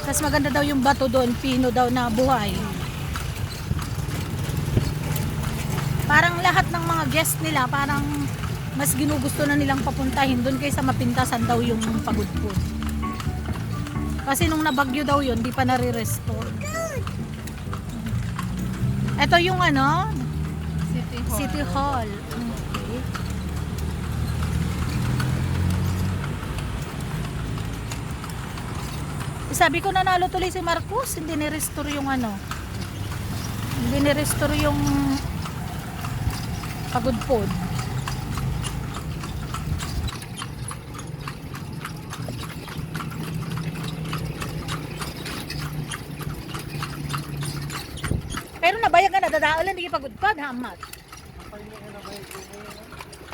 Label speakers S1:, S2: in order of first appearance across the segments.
S1: Tapos maganda daw yung bato doon, pino daw na buhay. Parang lahat ng mga guest nila, parang mas ginugusto na nilang papuntahin doon kaysa mapintasan daw yung Pagudpud. Kasi nung nabagyo daw yun, di pa nare-restore. Ito yung ano? City Hall. Okay. Sabi ko nanalo tuloy si Marcos, hindi ni-restore yung ano. Hindi ni-restore yung Pagudpud. Pero nabayag nga nadadaalan, hindi Pagudpud, hamat.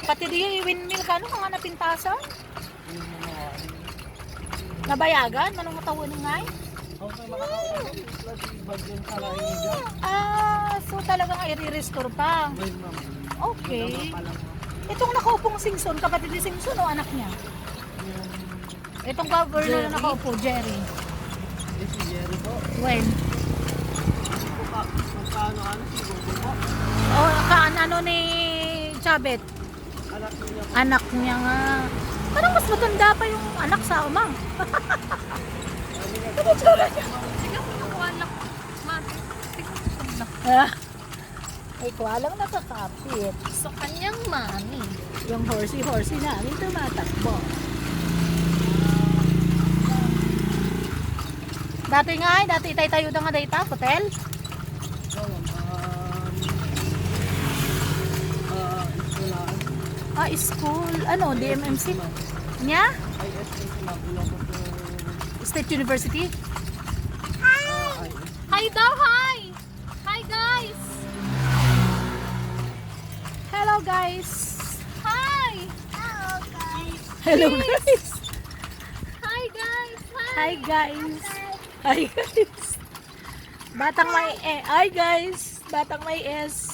S1: Pati di yung windmill ka, ano mga napintasan? Nabayagan, manong matawin nga eh. So talagang i-restore pa. Okay. Itong nakaupong Singson, kapatid ni Singson o anak niya? Itong governor na nakaupo, Jerry.
S2: Si Jerry po.
S1: When?
S2: Magkano siguro po?
S1: O, ano ni Chabet?
S2: Anak niya.
S1: Anak niya nga. Parang mas matanda pa yung anak sa ama. Ano tsura niya? Ay, walang nakakapit.
S3: So, kanyang mami.
S1: Yung horsey namin tumatakbo. Dati nga ay, dati tayo na nga dayta, hotel. School. Ano, DMMC? Nya? State University?
S3: Hi daw, hi! Hi, guys!
S1: Hello guys!
S3: Hi!
S1: Hello guys!
S3: Hi, guys!
S1: Hi guys! Hi guys! Batang may E. Hi guys! Batang may S.